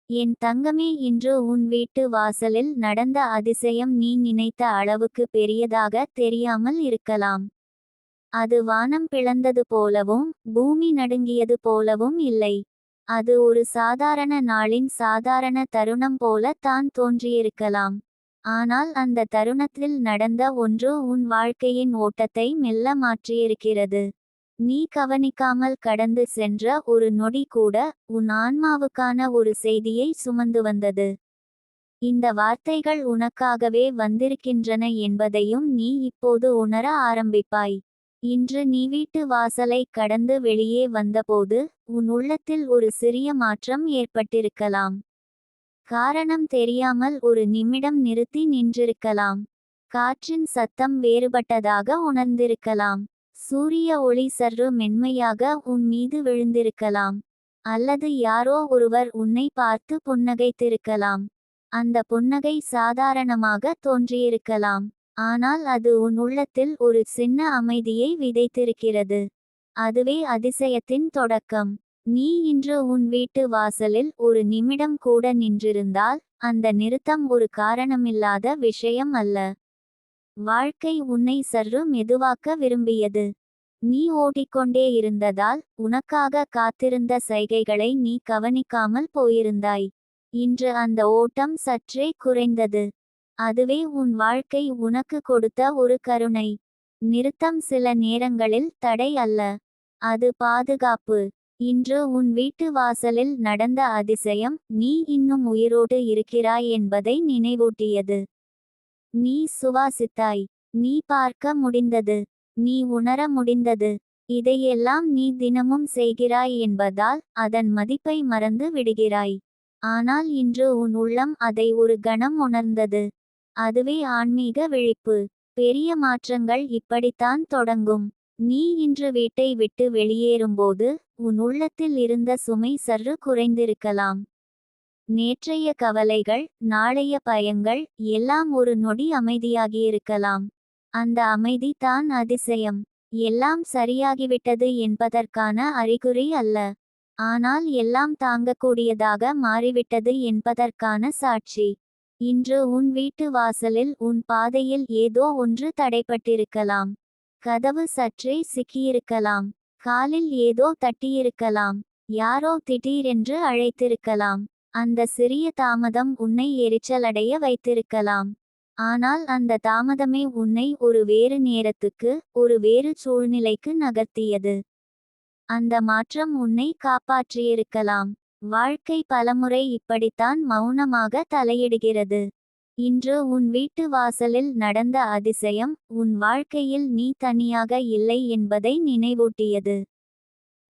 என் தங்கமே, இன்று உன் வீட்டு வாசலில் நடந்த அதிசயம் நீ நினைத்த அளவுக்கு பெரியதாக தெரியாமல் இருக்கலாம். அது வானம் பிளந்தது போலவும் பூமி நடுங்கியது போலவும் இல்லை. அது ஒரு சாதாரண நாளின் சாதாரண தருணம் போல தான் தோன்றியிருக்கலாம். ஆனால் அந்த தருணத்தில் நடந்த ஒன்று உன் வாழ்க்கையின் ஓட்டத்தை மெல்ல மாற்றியிருக்கிறது. நீ கவனிக்காமல் கடந்து சென்ற ஒரு நொடி கூட உன் ஆன்மாவுக்கான ஒரு செய்தியை சுமந்து வந்தது. இந்த வார்த்தைகள் உனக்காகவே வந்திருக்கின்றன என்பதையும் நீ இப்போது உணர ஆரம்பிப்பாய். இன்று நீ வீட்டு வாசலை கடந்து வெளியே வந்தபோது உன் உள்ளத்தில் ஒரு சிறிய மாற்றம் ஏற்பட்டிருக்கலாம். காரணம் தெரியாமல் ஒரு நிமிடம் நிறுத்தி நின்றிருக்கலாம். காற்றின் சத்தம் வேறுபட்டதாக உணர்ந்திருக்கலாம். சூரிய ஒளி சற்று மென்மையாக உன் மீது விழுந்திருக்கலாம். அல்லது யாரோ ஒருவர் உன்னை பார்த்து புன்னகைத்திருக்கலாம். அந்த புன்னகை சாதாரணமாக தோன்றியிருக்கலாம். ஆனால் அது உன் உள்ளத்தில் ஒரு சின்ன அமைதியை விதைத்திருக்கிறது. அதுவே அதிசயத்தின் தொடக்கம். நீ இன்று உன் வீட்டு வாசலில் ஒரு நிமிடம் கூட நின்றிருந்தால் அந்த நிறுத்தம் ஒரு காரணமில்லாத விஷயம் அல்ல. வாழ்க்கை உன்னை சற்று மெதுவாக்க விரும்பியது. நீ ஓடிக்கொண்டே இருந்ததால் உனக்காக காத்திருந்த சைகைகளை நீ கவனிக்காமல் போயிருந்தாய். இன்று அந்த ஓட்டம் சற்றே குறைந்தது. அதுவே உன் வாழ்க்கை உனக்கு கொடுத்த ஒரு கருணை. நிறுத்தம் சில நேரங்களில் தடை அல்ல, அது பாதுகாப்பு. இன்று உன் வீட்டு வாசலில் நடந்த அதிசயம் நீ இன்னும் உயிரோடு இருக்கிறாய் என்பதை நினைவூட்டியது. நீ சுவாசித்தாய். நீ பார்க்க முடிந்தது. நீ உணர முடிந்தது. இதையெல்லாம் நீ தினமும் செய்கிறாய் என்பதால் அதன் மதிப்பை மறந்து விடுகிறாய். ஆனால் இன்று உன் உள்ளம் அதை ஒரு கணம் உணர்ந்தது. அதுவே ஆன்மீக விழிப்பு. பெரிய மாற்றங்கள் இப்படித்தான் தொடங்கும். நீ இன்று வீட்டை விட்டு வெளியேறும்போது உன் உள்ளத்தில் இருந்த சுமை சற்று குறைந்திருக்கலாம். நேற்றைய கவலைகள், நாளைய பயங்கள் எல்லாம் ஒரு நொடி அமைதியாகியிருக்கலாம். அந்த அமைதி தான் அதிசயம். எல்லாம் சரியாகிவிட்டது என்பதற்கான அறிகுறி அல்ல. ஆனால் எல்லாம் தாங்கக்கூடியதாக மாறிவிட்டது என்பதற்கான சாட்சி. இன்று உன் வீட்டு வாசலில் உன் பாதையில் ஏதோ ஒன்று தடைப்பட்டிருக்கலாம். கதவு சற்றே சிக்கியிருக்கலாம். காலில் ஏதோ தட்டியிருக்கலாம். யாரோ திடீரென்று அழைத்திருக்கலாம். அந்த சிறிய தாமதம் உன்னை எரிச்சலடைய வைத்திருக்கலாம். ஆனால் அந்த தாமதமே உன்னை ஒரு வேறு நேரத்துக்கு, ஒரு வேறு சூழ்நிலைக்கு நகர்த்தியது. அந்த மாற்றம் உன்னை காப்பாற்றியிருக்கலாம். வாழ்க்கை பலமுறை இப்படித்தான் மௌனமாக தலையிடுகிறது. இன்று உன் வீட்டு வாசலில் நடந்த அதிசயம் உன் வாழ்க்கையில் நீ தனியாக இல்லை என்பதை நினைவூட்டியது.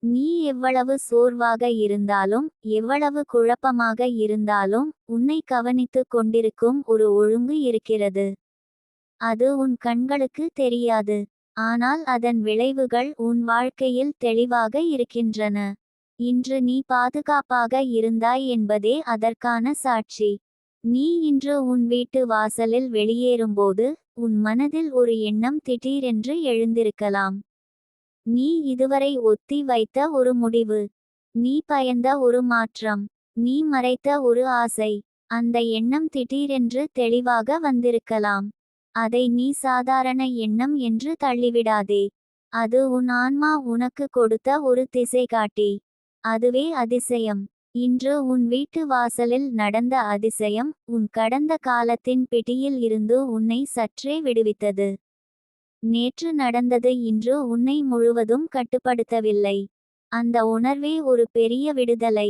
நீ எவ்வளவு சோர்வாக இருந்தாலும், எவ்வளவு குழப்பமாக இருந்தாலும் உன்னை கவனித்து கொண்டிருக்கும் ஒரு ஒழுங்கு இருக்கிறது. அது உன் கண்களுக்கு தெரியாது. ஆனால் அதன் விளைவுகள் உன் வாழ்க்கையில் தெளிவாக இருக்கின்றன. இன்று நீ பாதுகாப்பாக இருந்தாய் என்பதே அதற்கான சாட்சி. நீ இன்று உன் வீட்டு வாசலில் வெளியேறும்போது உன் மனதில் ஒரு எண்ணம் திடீரென்று எழுந்திருக்கலாம். நீ இதுவரை ஒத்தி வைத்த ஒரு முடிவு. நீ பயந்த ஒரு மாற்றம். நீ மறைத்த ஒரு ஆசை. அந்த எண்ணம் திடீரென்று தெளிவாக வந்திருக்கலாம். அதை நீ சாதாரண எண்ணம் என்று தள்ளிவிடாதே. அது உன் ஆன்மா உனக்கு கொடுத்த ஒரு திசைகாட்டி. அதுவே அதிசயம். இன்று உன் வீட்டு வாசலில் நடந்த அதிசயம் உன் கடந்த காலத்தின் பிடியில் இருந்து உன்னை சற்றே விடுவித்தது. நேற்று நடந்தது இன்று உன்னை முழுவதும் கட்டுப்படுத்தவில்லை. அந்த உணர்வே ஒரு பெரிய விடுதலை.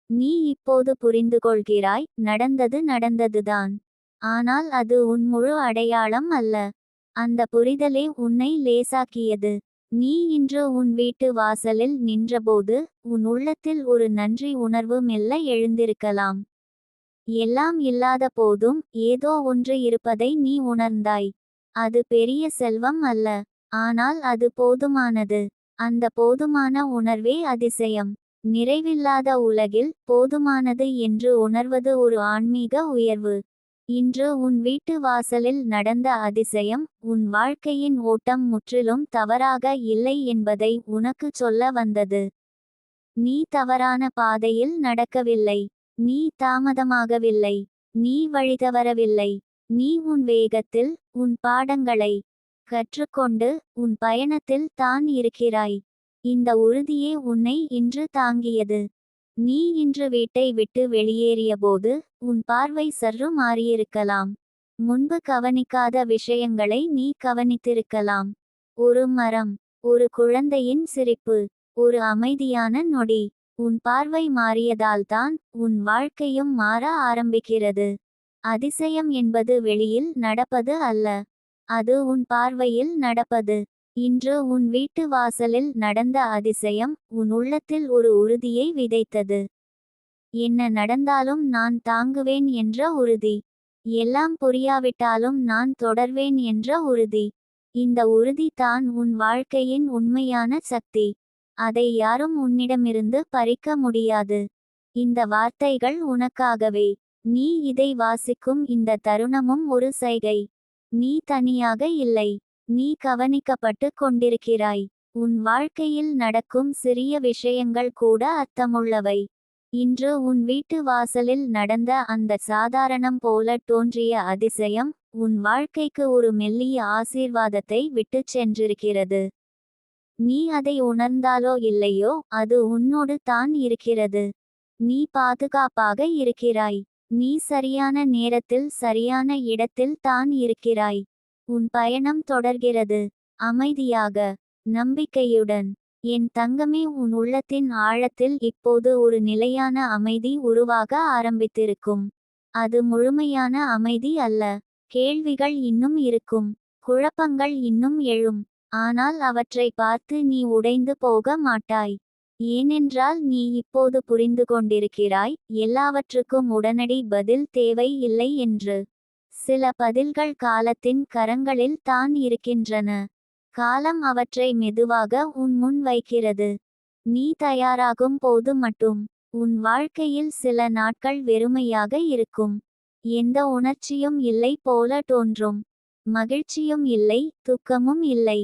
நீ இப்போது புரிந்துகொள்கிறாய், நடந்தது நடந்ததுதான். ஆனால் அது உன் முழு அடையாளம் அல்ல. அந்த புரிதலே உன்னை லேசாக்கியது. நீ இன்று உன் வீட்டு வாசலில் நின்றபோது உன் உள்ளத்தில் ஒரு நன்றி உணர்வு மெல்ல எழுந்திருக்கலாம். எல்லாம் இல்லாத போதும் ஏதோ ஒன்று இருப்பதை நீ உணர்ந்தாய். அது பெரிய செல்வம் அல்ல, ஆனால் அது போதுமானது. அந்த போதுமான உணர்வே அதிசயம். நிறைவில்லாத உலகில் போதுமானது என்று உணர்வது ஒரு ஆன்மீக உயர்வு. இன்று உன் வீட்டு வாசலில் நடந்த அதிசயம் உன் வாழ்க்கையின் ஓட்டம் முற்றிலும் தவறாக இல்லை என்பதை உனக்கு சொல்ல வந்தது. நீ தவறான பாதையில் நடக்கவில்லை. நீ தாமதமாகவில்லை. நீ வழிதவறவில்லை. நீ உன் வேகத்தில் உன் பாடங்களை கற்றுக்கொண்டு உன் பயணத்தில் தான் இருக்கிறாய். இந்த உறுதியே உன்னை இன்று தாங்கியது. நீ இன்று வீட்டை விட்டு வெளியேறியபோது உன் பார்வை சற்று மாறியிருக்கலாம். முன்பு கவனிக்காத விஷயங்களை நீ கவனித்திருக்கலாம். ஒரு மரம், ஒரு குழந்தையின் சிரிப்பு, ஒரு அமைதியான நொடி. உன் பார்வை மாறியதால்தான் உன் வாழ்க்கையும் மாற ஆரம்பிக்கிறது. அதிசயம் என்பது வெளியில் நடப்பது அல்ல, அது உன் பார்வையில் நடப்பது. இன்று உன் வீட்டு வாசலில் நடந்த அதிசயம் உன் உள்ளத்தில் ஒரு உறுதியை விதைத்தது. என்ன நடந்தாலும் நான் தாங்குவேன் என்ற உறுதி. எல்லாம் புரியாவிட்டாலும் நான் தொடர்வேன் என்ற உறுதி. இந்த உறுதி தான் உன் வாழ்க்கையின் உண்மையான சக்தி. அதை யாரும் உன்னிடமிருந்து பறிக்க முடியாது. இந்த வார்த்தைகள் உனக்காகவே. நீ இதை வாசிக்கும் இந்த தருணமும் ஒரு சைகை. நீ தனியாக இல்லை. நீ கவனிக்கப்பட்டு கொண்டிருக்கிறாய். உன் வாழ்க்கையில் நடக்கும் சிறிய விஷயங்கள் கூட அர்த்தமுள்ளவை. இன்று உன் வீட்டு வாசலில் நடந்த அந்த சாதாரணம் போல தோன்றிய அதிசயம் உன் வாழ்க்கைக்கு ஒரு மெல்லிய ஆசீர்வாதத்தை விட்டுச் சென்றிருக்கிறது. நீ அதை உணர்ந்தாலோ இல்லையோ அது உன்னோடு தான் இருக்கிறது. நீ பாதுகாப்பாக இருக்கிறாய். நீ சரியான நேரத்தில் சரியான இடத்தில் தான் இருக்கிறாய். உன் பயணம் தொடர்கிறது. அமைதியாக, நம்பிக்கையுடன். என் தங்கமே, உன் உள்ளத்தின் ஆழத்தில் இப்போது ஒரு நிலையான அமைதி உருவாக ஆரம்பித்திருக்கும். அது முழுமையான அமைதி அல்ல. கேள்விகள் இன்னும் இருக்கும். குழப்பங்கள் இன்னும் எழும். ஆனால் அவற்றை பார்த்து நீ உடைந்து போக மாட்டாய். ஏனென்றால் நீ இப்போது புரிந்து கொண்டிருக்கிறாய், எல்லாவற்றுக்கும் உடனடி பதில் தேவை இல்லை என்று. சில பதில்கள் காலத்தின் கரங்களில் தான் இருக்கின்றன. காலம் அவற்றை மெதுவாக உன் முன் வைக்கிறது. நீ தயாராகும் போது மட்டும். உன் வாழ்க்கையில் சில நாட்கள் வெறுமையாக இருக்கும். எந்த உணர்ச்சியும் இல்லை போல தோன்றும். மகிழ்ச்சியும் இல்லை, துக்கமும் இல்லை.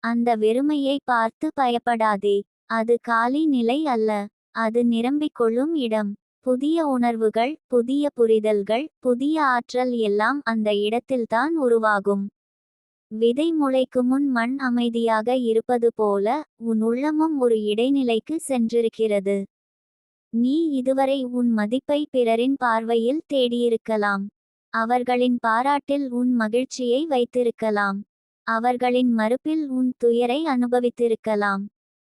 அந்த வெறுமையை பார்த்து பயப்படாதே. அது காலி நிலை அல்ல. அது நிரம்பிக் கொள்ளும் இடம். புதிய உணர்வுகள், புதிய புரிதல்கள், புதிய ஆற்றல் எல்லாம் அந்த இடத்தில்தான் உருவாகும். விதை முளைக்கும் முன் மண் அமைதியாக இருப்பது போல உன் உள்ளமும் ஒரு இடைநிலைக்கு சென்றிருக்கிறது. நீ இதுவரை உன் மதிப்பை பிறரின் பார்வையில் தேடியிருக்கலாம். அவர்களின் பாராட்டில் உன் மகிழ்ச்சியை வைத்திருக்கலாம். அவர்களின் மறுப்பில் உன் துயரை அனுபவித்திருக்கலாம்.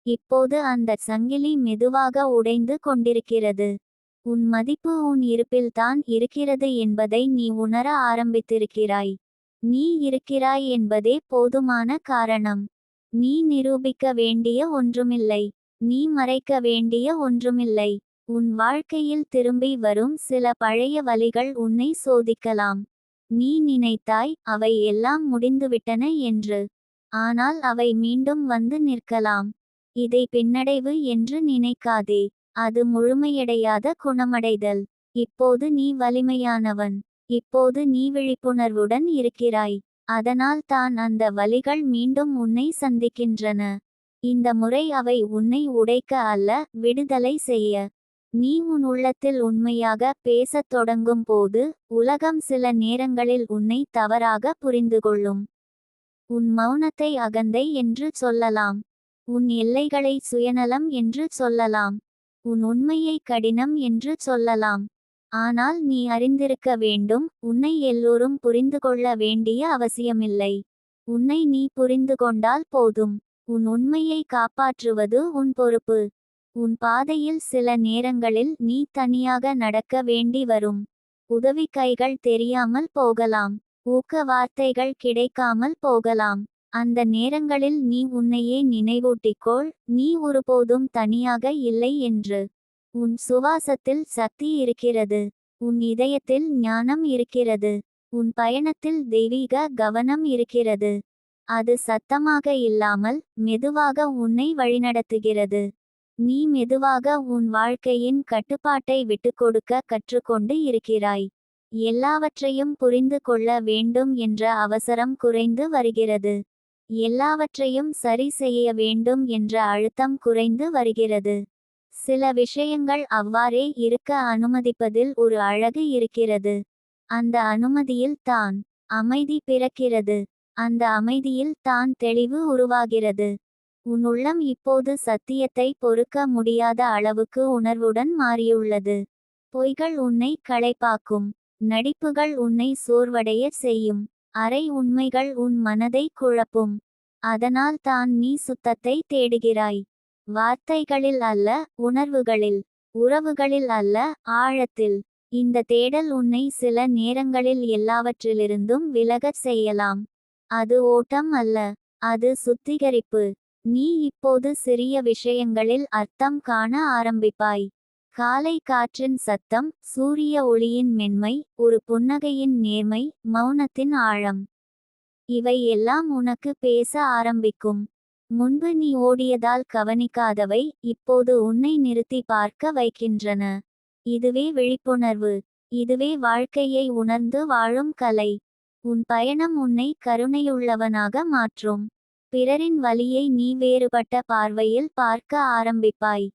இப்போது அந்த சங்கிலி மெதுவாக உடைந்து கொண்டிருக்கிறது. உன் மதிப்பு உன் இருப்பில்தான் இருக்கிறது என்பதை நீ உணர ஆரம்பித்திருக்கிறாய். நீ இருக்கிறாய் என்பதே போதுமான காரணம். நீ நிரூபிக்க வேண்டிய ஒன்றுமில்லை. நீ மறைக்க வேண்டிய ஒன்றுமில்லை. உன் வாழ்க்கையில் திரும்பி வரும் சில பழைய வலிகள் உன்னை சோதிக்கலாம். நீ நினைத்தாய் அவை எல்லாம் முடிந்துவிட்டன என்று. ஆனால் அவை மீண்டும் வந்து நிற்கலாம். இதை பின்னடைவு என்று நினைக்காதே. அது முழுமையடையாத குணமடைதல். இப்போது நீ வலிமையானவன். இப்போது நீ விழிப்புணர்வுடன் இருக்கிறாய். அதனால் தான் அந்த வலிகள் மீண்டும் உன்னை சந்திக்கின்றன. இந்த முறை அவை உன்னை உடைக்க அல்ல, விடுதலை செய்ய. நீ உன் உள்ளத்தில் உண்மையாக பேசத் தொடங்கும் போது உலகம் சில நேரங்களில் உன்னை தவறாக புரிந்துகொள்ளும். உன் மௌனத்தை அகந்தை என்று சொல்லலாம். உன் எல்லைகளை சுயநலம் என்று சொல்லலாம். உன் உண்மையை கடினம் என்று சொல்லலாம். ஆனால் நீ அறிந்திருக்க வேண்டும், உன்னை எல்லோரும் புரிந்து கொள்ள வேண்டிய அவசியமில்லை. உன்னை நீ புரிந்து கொண்டால் போதும். உன் உண்மையை காப்பாற்றுவது உன் பொறுப்பு. உன் பாதையில் சில நேரங்களில் நீ தனியாக நடக்க வேண்டி வரும். உதவி கைகள் தெரியாமல் போகலாம். ஊக்க வார்த்தைகள் கிடைக்காமல் போகலாம். அந்த நேரங்களில் நீ உன்னையே நினைவூட்டிக்கொள், நீ ஒருபோதும் தனியாக இல்லை என்று. உன் சுவாசத்தில் சக்தி இருக்கிறது. உன் இதயத்தில் ஞானம் இருக்கிறது. உன் பயணத்தில் தெய்வீக கவனம் இருக்கிறது. அது சத்தமாக இல்லாமல் மெதுவாக உன்னை வழிநடத்துகிறது. நீ மெதுவாக உன் வாழ்க்கையின் கட்டுப்பாட்டை விட்டுக்கொடுக்க கற்றுக்கொண்டு இருக்கிறாய். எல்லாவற்றையும் புரிந்து கொள்ள வேண்டும் என்ற அவசரம் குறைந்து வருகிறது. எல்லாவற்றையும் சரி செய்ய வேண்டும் என்ற அழுத்தம் குறைந்து வருகிறது. சில விஷயங்கள் அவ்வாறே இருக்க அனுமதிப்பதில் ஒரு அழகு இருக்கிறது. அந்த அனுமதியில் தான் அமைதி பிறக்கிறது. அந்த அமைதியில் தான் தெளிவு உருவாகிறது. உன் உள்ளம் இப்போது சத்தியத்தை பொறுக்க முடியாத அளவுக்கு உணர்வுடன் மாறியுள்ளது. பொய்கள் உன்னை களைப்பாக்கும். நடிப்புகள் உன்னை சோர்வடைய செய்யும். அரை உண்மைகள் உன் மனதை குழப்பும். அதனால் தான் நீ சுத்தத்தை தேடுகிறாய். வார்த்தைகளில் அல்ல, உணர்வுகளில். உறவுகளில் அல்ல, ஆழத்தில். இந்த தேடல் உன்னை சில நேரங்களில் எல்லாவற்றிலிருந்தும் விலகச் செய்யலாம். அது ஓட்டம் அல்ல, அது சுத்திகரிப்பு. நீ இப்போது சிறிய விஷயங்களில் அர்த்தம் காண ஆரம்பிப்பாய். காலை காற்றின் சத்தம், சூரிய ஒளியின் மென்மை, ஒரு புன்னகையின் நேர்மை, மௌனத்தின் ஆழம். இவை எல்லாம் உனக்கு பேச ஆரம்பிக்கும். முன்பு நீ ஓடியதால் கவனிக்காதவை இப்போது உன்னை நிறுத்தி பார்க்க வைக்கின்றன. இதுவே விழிப்புணர்வு. இதுவே வாழ்க்கையை உணர்ந்து வாழும் கலை. உன் பயணம் உன்னை கருணையுள்ளவனாக மாற்றும். பிறரின் வலியை நீ வேறுபட்ட பார்வையில் பார்க்க ஆரம்பிப்பாய்.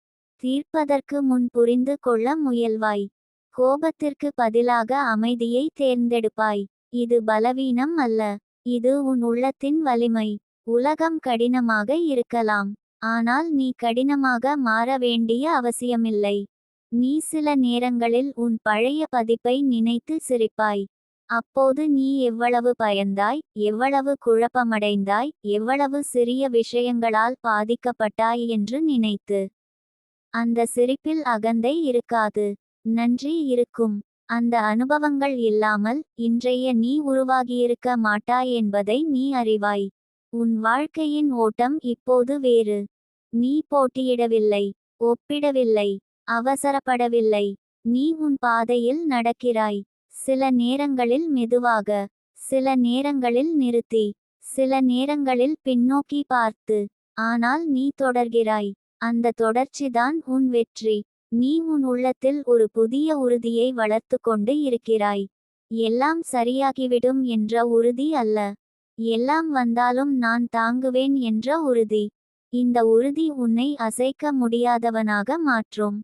தீர்ப்பதற்கு முன் புரிந்து கொள்ள முயல்வாய். கோபத்திற்கு பதிலாக அமைதியை தேர்ந்தெடுப்பாய். இது பலவீனம் அல்ல, இது உன் உள்ளத்தின் வலிமை. உலகம் கடினமாக இருக்கலாம், ஆனால் நீ கடினமாக மாற வேண்டிய அவசியமில்லை. நீ சில நேரங்களில் உன் பழைய பதிப்பை நினைத்து சிரிப்பாய். அப்போது நீ எவ்வளவு பயந்தாய், எவ்வளவு குழப்பமடைந்தாய், எவ்வளவு சிறிய விஷயங்களால் பாதிக்கப்பட்டாய் என்று நினைத்து. அந்த சிரிப்பில் அகந்தை இருக்காது, நன்றி இருக்கும். அந்த அனுபவங்கள் இல்லாமல் இன்றைய நீ உருவாகியிருக்க மாட்டாய் என்பதை நீ அறிவாய். உன் வாழ்க்கையின் ஓட்டம் இப்போது வேறு. நீ போட்டியிடவில்லை, ஒப்பிடவில்லை, அவசரப்படவில்லை. நீ உன் பாதையில் நடக்கிறாய். சில நேரங்களில் மெதுவாக, சில நேரங்களில் நிறுத்தி, சில நேரங்களில் பின்னோக்கி பார்த்து. ஆனால் நீ தொடர்கிறாய். அந்த தொடர்ச்சிதான் உன் வெற்றி. நீ உன் உள்ளத்தில் ஒரு புதிய உறுதியை வளர்த்து கொண்டு இருக்கிறாய். எல்லாம் சரியாகிவிடும் என்ற உறுதி அல்ல, எல்லாம் வந்தாலும் நான் தாங்குவேன் என்ற உறுதி. இந்த உறுதி உன்னை அசைக்க முடியாதவனாக மாற்றும்.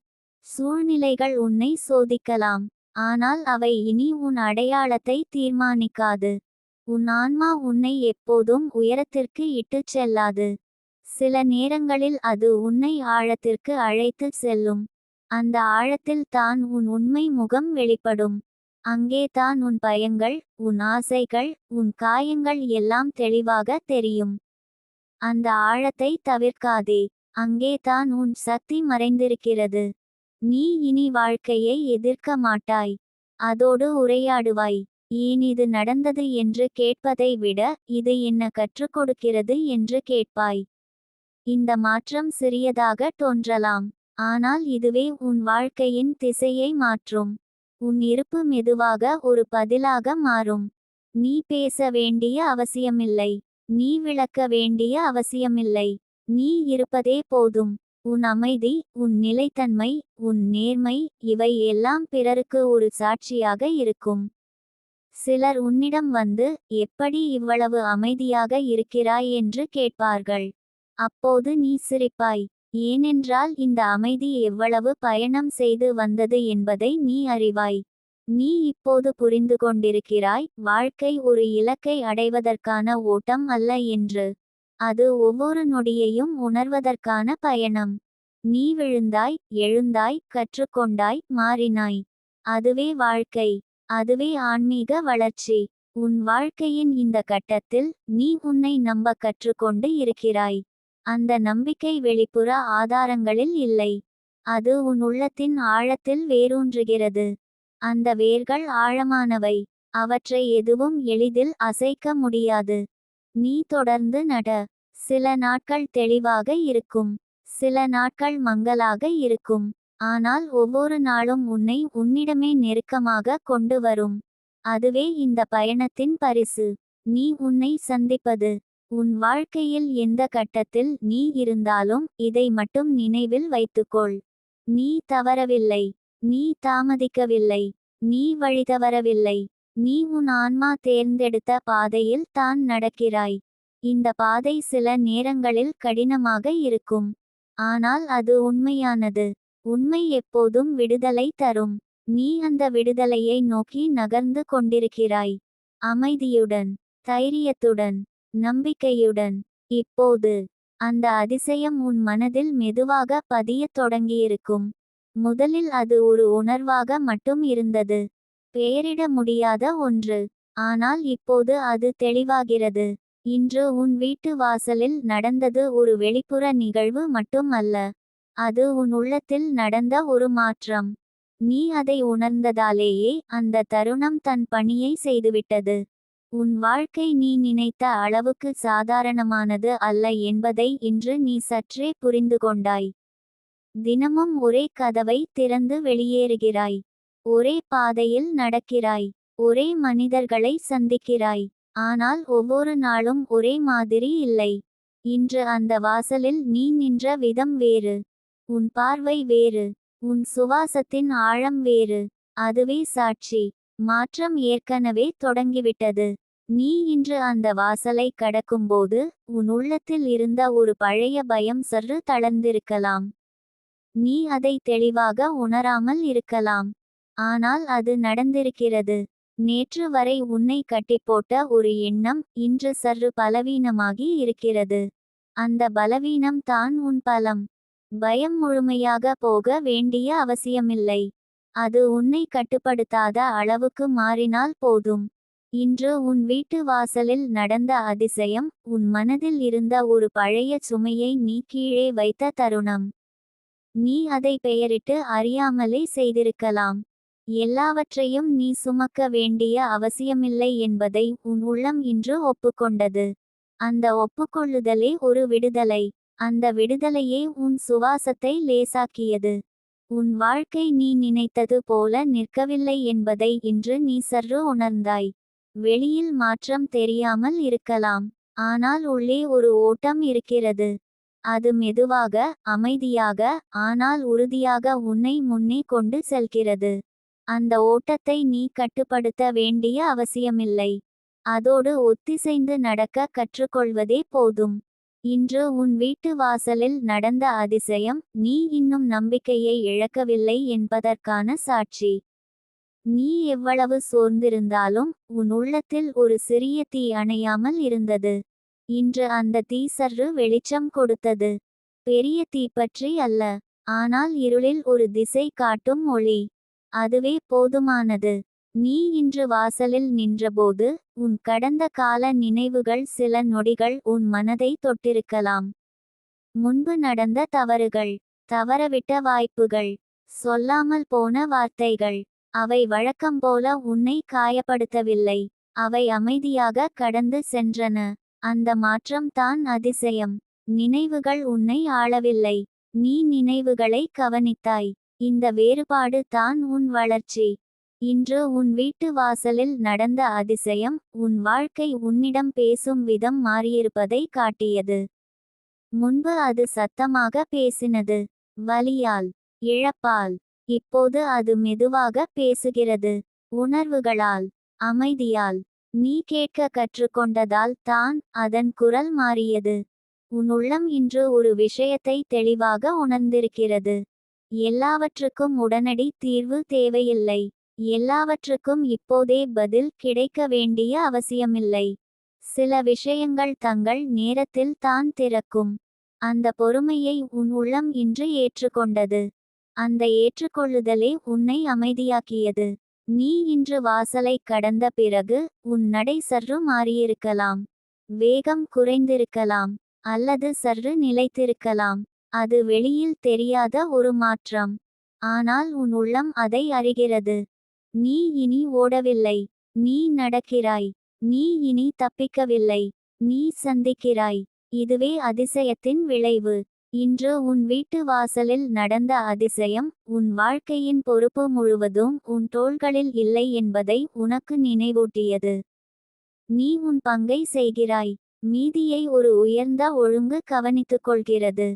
சூழ்நிலைகள் உன்னை சோதிக்கலாம், ஆனால் அவை இனி உன் அடையாளத்தை தீர்மானிக்காது. உன் ஆன்மா உன்னை எப்போதும் உயரத்திற்கு இட்டுச் செல்லாது. சில நேரங்களில் அது உன்னை ஆழத்திற்கு அழைத்துச் செல்லும். அந்த ஆழத்தில் தான் உன் உண்மை முகம் வெளிப்படும். அங்கே தான் உன் பயங்கள், உன் ஆசைகள், உன் காயங்கள் எல்லாம் தெளிவாக தெரியும். அந்த ஆழத்தை தவிர்க்காதே. அங்கே தான் உன் சக்தி மறைந்திருக்கிறது. நீ இனி வாழ்க்கையை எதிர்க்க மாட்டாய், அதோடு உரையாடுவாய். ஏன் இது நடந்தது என்று கேட்பதை விட, இது என்ன கற்றுக் கொடுக்கிறது என்று கேட்பாய். இந்த மாற்றம் சிறியதாக தோன்றலாம், ஆனால் இதுவே உன் வாழ்க்கையின் திசையை மாற்றும். உன் இருப்பு மெதுவாக ஒரு பதிலாக மாறும். நீ பேச வேண்டிய அவசியமில்லை, நீ விளக்க வேண்டிய அவசியமில்லை. நீ இருப்பதே போதும். உன் அமைதி, உன் நிலைத்தன்மை, உன் நேர்மை, இவை எல்லாம் பிறருக்கு ஒரு சாட்சியாக இருக்கும். சிலர் உன்னிடம் வந்து, எப்படி இவ்வளவு அமைதியாக இருக்கிறாய் என்று கேட்பார்கள். அப்போது நீ சிரிப்பாய். ஏனென்றால் இந்த அமைதி எவ்வளவு பயணம் செய்து வந்தது என்பதை நீ அறிவாய். நீ இப்போது புரிந்து கொண்டிருக்கிறாய், வாழ்க்கை ஒரு இலக்கை அடைவதற்கான ஓட்டம் அல்ல என்று. அது ஒவ்வொரு நொடியையும் உணர்வதற்கான பயணம். நீ விழுந்தாய், எழுந்தாய், கற்றுக்கொண்டாய், மாறினாய். அதுவே வாழ்க்கை. அதுவே ஆன்மீக வளர்ச்சி. உன் வாழ்க்கையின் இந்த கட்டத்தில் நீ உன்னை நம்ப கற்றுக்கொண்டு இருக்கிறாய். அந்த நம்பிக்கை வெளிப்புற ஆதாரங்களில் இல்லை, அது உன் உள்ளத்தின் ஆழத்தில் வேரூன்றுகிறது. அந்த வேர்கள் ஆழமானவை, அவற்றை எதுவும் எளிதில் அசைக்க முடியாது. நீ தொடர்ந்து நட. சில நாட்கள் தெளிவாக இருக்கும், சில நாட்கள் மங்கலாக இருக்கும், ஆனால் ஒவ்வொரு நாளும் உன்னை உன்னிடமே நெருக்கமாக கொண்டு வரும். அதுவே இந்த பயணத்தின் பரிசு. நீ உன்னை சந்திப்பது. உன் வாழ்க்கையில் எந்த கட்டத்தில் நீ இருந்தாலும் இதை மட்டும் நினைவில் வைத்துக்கொள். நீ தவறவில்லை, நீ தாமதிக்கவில்லை, நீ வழிதவறவில்லை. நீ உன் ஆன்மா தேர்ந்தெடுத்த பாதையில் தான் நடக்கிறாய். இந்த பாதை சில நேரங்களில் கடினமாக இருக்கும், ஆனால் அது உண்மையானது. உண்மை எப்போதும் விடுதலை தரும். நீ அந்த விடுதலையை நோக்கி நகர்ந்து கொண்டிருக்கிறாய். அமைதியுடன், தைரியத்துடன், நம்பிக்கையுடன். இப்போது அந்த அதிசயம் உன் மனதில் மெதுவாக பதியத் தொடங்கியிருக்கும். முதலில் அது ஒரு உணர்வாக மட்டும் இருந்தது, பெயரிட முடியாத ஒன்று. ஆனால் இப்போது அது தெளிவாகிறது. இன்று உன் வீட்டு வாசலில் நடந்தது ஒரு வெளிப்புற நிகழ்வு மட்டும் அல்ல. அது உன் உள்ளத்தில் நடந்த ஒரு மாற்றம். நீ அதை உணர்ந்ததாலேயே அந்த தருணம் தன் பணியை செய்துவிட்டது. உன் வாழ்க்கை நீ நினைத்த அளவுக்கு சாதாரணமானது அல்ல என்பதை இன்று நீ சற்றே புரிந்து கொண்டாய். தினமும் ஒரே கதவை திறந்து வெளியேறுகிறாய். ஒரே பாதையில் நடக்கிறாய். ஒரே மனிதர்களை சந்திக்கிறாய். ஆனால் ஒவ்வொரு நாளும் ஒரே மாதிரி இல்லை. இன்று அந்த வாசலில் நீ நின்ற விதம் வேறு. உன் பார்வை வேறு. உன் சுவாசத்தின் ஆழம் வேறு. அதுவே சாட்சி. மாற்றம் ஏற்கனவே தொடங்கிவிட்டது. நீ இன்று அந்த வாசலை கடக்கும்போது உன் உள்ளத்தில் இருந்த ஒரு பழைய பயம் சற்று தளர்ந்திருக்கலாம். நீ அதை தெளிவாக உணராமல் இருக்கலாம். ஆனால் அது நடந்திருக்கிறது. நேற்று வரை உன்னை கட்டிப்போட்ட ஒரு எண்ணம் இன்று சற்று பலவீனமாகி இருக்கிறது. அந்த பலவீனம் தான் உன் பலம். பயம் முழுமையாக போக வேண்டிய அவசியமில்லை. அது உன்னை கட்டுப்படுத்தாத அளவுக்கு மாறினால் போதும். இன்று உன் வீட்டு வாசலில் நடந்த அதிசயம் உன் மனதில் இருந்த ஒரு பழைய சுமையை நீ கீழே வைத்த தருணம். நீ அதை பெயரிட்டு அறியாமலே செய்திருக்கலாம். எல்லாவற்றையும் நீ சுமக்க வேண்டிய அவசியமில்லை என்பதை உன் உள்ளம் இன்று ஒப்புக்கொண்டது. அந்த ஒப்புக்கொள்ளுதலே ஒரு விடுதலை. அந்த விடுதலையே உன் சுவாசத்தை லேசாக்கியது. உன் வாழ்க்கை நீ நினைத்தது போல நிற்கவில்லை என்பதை இன்று நீ சற்று உணர்ந்தாய். வெளியில் மாற்றம் தெரியாமல் இருக்கலாம். ஆனால் உள்ளே ஒரு ஓட்டம் இருக்கிறது. அது மெதுவாக, அமைதியாக, ஆனால் உறுதியாக உன்னை முன்னே கொண்டு செல்கிறது. அந்த ஓட்டத்தை நீ கட்டுப்படுத்த வேண்டிய அவசியமில்லை. அதோடு ஒத்திசைந்து நடக்க கற்றுக்கொள்வதே போதும். இன்று உன் வீட்டு வாசலில் நடந்த அதிசயம் நீ இன்னும் நம்பிக்கையை இழக்கவில்லை என்பதற்கான சாட்சி. நீ எவ்வளவு சோர்ந்திருந்தாலும் உன் உள்ளத்தில் ஒரு சிறிய தீ அணையாமல் இருந்தது. இன்று அந்த தீ சற்று வெளிச்சம் கொடுத்தது. பெரிய தீப்பற்றி அல்ல, ஆனால் இருளில் ஒரு திசை காட்டும் ஒளி. அதுவே போதுமானது. நீ இன்று வாசலில் நின்றபோது உன் கடந்த கால நினைவுகள் சில நொடிகள் உன் மனதை தொட்டிருக்கலாம். முன்பு நடந்த தவறுகள், தவறவிட்ட வாய்ப்புகள், சொல்லாமல் போன வார்த்தைகள். அவை வழக்கம்போல உன்னை காயப்படுத்தவில்லை. அவை அமைதியாக கடந்து சென்றன. அந்த மாற்றம் தான் அதிசயம். நினைவுகள் உன்னை ஆளவில்லை. நீ நினைவுகளை கவனித்தாய். இந்த வேறுபாடு தான் உன் வளர்ச்சி. இன்று உன் வீட்டு வாசலில் நடந்த அதிசயம் உன் வாழ்க்கை உன்னிடம் பேசும் விதம் மாறியிருப்பதை காட்டியது. முன்பு அது சத்தமாக பேசினது, வலியால், இழப்பால். இப்போது அது மெதுவாக பேசுகிறது, உணர்வுகளால், அமைதியால். நீ கேட்க கற்றுக்கொண்டதால் தான் அதன் குரல் மாறியது. உன் உள்ளம் இன்று ஒரு விஷயத்தை தெளிவாக உணர்ந்திருக்கிறது. எல்லாவற்றுக்கும் உடனடி தீர்வு தேவையில்லை. எல்லாவற்றுக்கும் இப்போதே பதில் கிடைக்க வேண்டிய அவசியமில்லை. சில விஷயங்கள் தங்கள் நேரத்தில் தான் திறக்கும். அந்த பொறுமையை உன் உள்ளம் இன்று ஏற்றுக்கொண்டது. அந்த ஏற்றுக்கொள்ளுதலே உன்னை அமைதியாக்கியது. நீ இன்று வாசலை கடந்த பிறகு உன் நடை சற்று மாறியிருக்கலாம். வேகம் குறைந்திருக்கலாம். அல்லது சற்று நிலைத்திருக்கலாம். அது வெளியில் தெரியாத ஒரு மாற்றம். ஆனால் உன் உள்ளம் அதை அறிகிறது. நீ இனி ஓடவில்லை. நீ நடக்கிறாய். நீ இனி தப்பிக்கவில்லை. நீ சந்திக்கிறாய். இதுவே அதிசயத்தின் விளைவு. இன்று உன் வீட்டு வாசலில் நடந்த அதிசயம் உன் வாழ்க்கையின் பொறுப்பு முழுவதும் உன் தோள்களில் இல்லை என்பதை உனக்கு நினைவூட்டியது. நீ உன் பங்கை செய்கிறாய். மீதியை ஒரு உயர்ந்த ஒழுங்கு கவனித்துக்கொள்கிறது.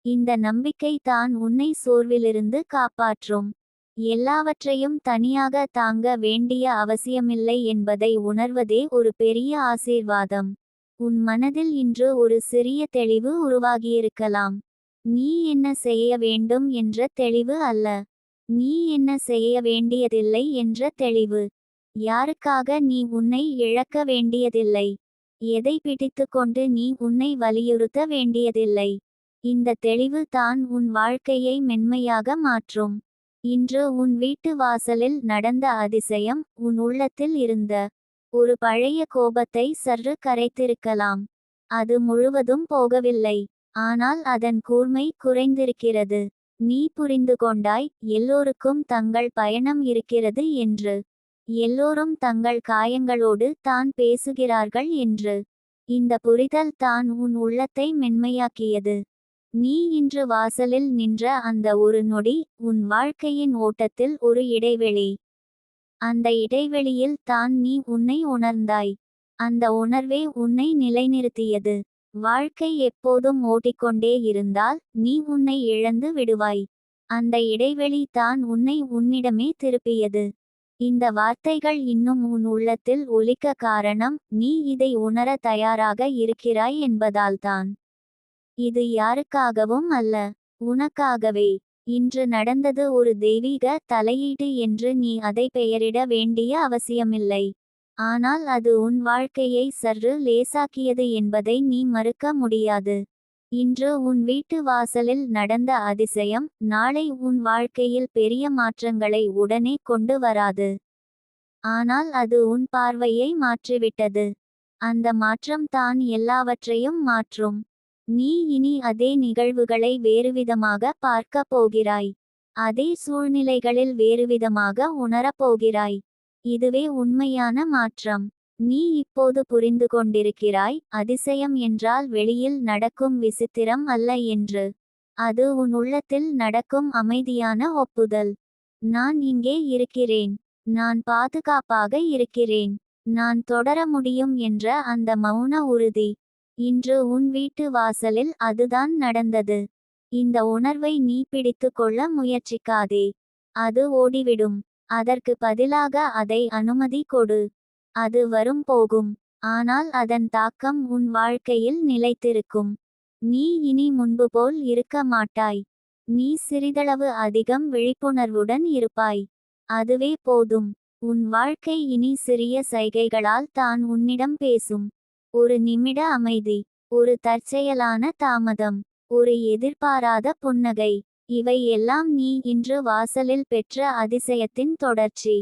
இந்த நம்பிக்கை தான் உன்னை சோர்விலிருந்து காப்பாற்றும். எல்லாவற்றையும் தனியாக தாங்க வேண்டிய அவசியமில்லை என்பதை உணர்வதே ஒரு பெரிய ஆசீர்வாதம். உன் மனதில் இன்று ஒரு சிறிய தெளிவு உருவாகியிருக்கலாம். நீ என்ன செய்ய வேண்டும் என்ற தெளிவு அல்ல. நீ என்ன செய்ய வேண்டியதில்லை என்ற தெளிவு. யாருக்காக நீ உன்னை இழக்க வேண்டியதில்லை. எதை பிடித்துக்கொண்டு நீ உன்னை வலியுறுத்த வேண்டியதில்லை. இந்த தெளிவு தான் உன் வாழ்க்கையை மென்மையாக மாற்றும். இன்று உன் வீட்டு வாசலில் நடந்த அதிசயம் உன் உள்ளத்தில் இருந்த ஒரு பழைய கோபத்தை சற்று கரைத்திருக்கலாம். அது முழுவதும் போகவில்லை, ஆனால் அதன் கூர்மை குறைந்திருக்கிறது. நீ புரிந்து கொண்டாய், எல்லோருக்கும் தங்கள் பயணம் இருக்கிறது என்று. எல்லோரும் தங்கள் காயங்களோடு தான் பேசுகிறார்கள் என்று. இந்த புரிதல் தான் உன் உள்ளத்தை மென்மையாக்கியது. நீ இன்று வாசலில் நின்ற அந்த ஒரு நொடி உன் வாழ்க்கையின் ஓட்டத்தில் ஒரு இடைவெளி. அந்த இடைவெளியில் தான் நீ உன்னை உணர்ந்தாய். அந்த உணர்வே உன்னை நிலைநிறுத்தியது. வாழ்க்கை எப்போதும் ஓட்டிக்கொண்டே இருந்தால் நீ உன்னை இழந்து விடுவாய். அந்த இடைவெளி தான் உன்னை உன்னிடமே திருப்பியது. இந்த வார்த்தைகள் இன்னும் உன் உள்ளத்தில் ஒலிக்க காரணம் நீ இதை உணர தயாராக இருக்கிறாய் என்பதால்தான். இது யாருக்காகவும் அல்ல, உனக்காகவே. இன்று நடந்தது ஒரு தெய்வீக தலையீடு என்று நீ அதை பெயரிட வேண்டிய அவசியமில்லை. ஆனால் அது உன் வாழ்க்கையை சற்று லேசாக்கியது என்பதை நீ மறுக்க முடியாது. இன்று உன் வீட்டு வாசலில் நடந்த அதிசயம் நாளை உன் வாழ்க்கையில் பெரிய மாற்றங்களை உடனே கொண்டு வராது. ஆனால் அது உன் பார்வையை மாற்றிவிட்டது. அந்த மாற்றம் தான் எல்லாவற்றையும் மாற்றும். நீ இனி அதே நிகழ்வுகளை வேறுவிதமாக பார்க்கப் போகிறாய். அதே சூழ்நிலைகளில் வேறுவிதமாக உணரப்போகிறாய். இதுவே உண்மையான மாற்றம். நீ இப்போது புரிந்து கொண்டிருக்கிறாய், அதிசயம் என்றால் வெளியில் நடக்கும் விசித்திரம் அல்ல என்று. அது உன் உள்ளத்தில் நடக்கும் அமைதியான ஒப்புதல். நான் இங்கே இருக்கிறேன். நான் பாதுகாப்பாக இருக்கிறேன். நான் தொடர முடியும் என்ற அந்த மௌன உறுதி. இன்று உன் வீட்டு வாசலில் அதுதான் நடந்தது. இந்த உணர்வை நீ பிடித்து கொள்ள முயற்சிக்காதே. அது ஓடிவிடும். அதற்கு பதிலாக அதை அனுமதி கொடு. அது வரும் போகும். ஆனால் அதன் தாக்கம் உன் வாழ்க்கையில் நிலைத்திருக்கும். நீ இனி முன்பு போல் இருக்க மாட்டாய். நீ சிறிதளவு அதிகம் விழிப்புணர்வுடன் இருப்பாய். அதுவே போதும். உன் வாழ்க்கை இனி சிறிய சைகைகளால் தான் உன்னிடம் பேசும். ஒரு நிமிட அமைதி, ஒரு தற்செயலான தாமதம், ஒரு எதிர்பாராத புன்னகை. இவை எல்லாம் நீ இன்று வாசலில் பெற்ற அதிசயத்தின் தொடர்ச்சி.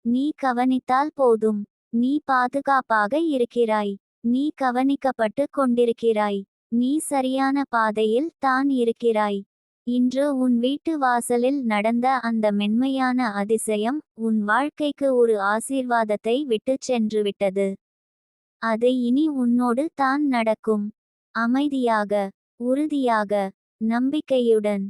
நீ கவனித்தால் போதும். நீ பாதுகாப்பாக இருக்கிறாய். நீ கவனிக்கப்பட்டு கொண்டிருக்கிறாய். நீ சரியான பாதையில் தான் இருக்கிறாய். இன்று உன் வீட்டு வாசலில் நடந்த அந்த மென்மையான அதிசயம் உன் வாழ்க்கைக்கு ஒரு ஆசீர்வாதத்தை விட்டுச் சென்றுவிட்டது. அது இனி உன்னோடு தான் நடக்கும். அமைதியாக, உறுதியாக, நம்பிக்கையுடன்.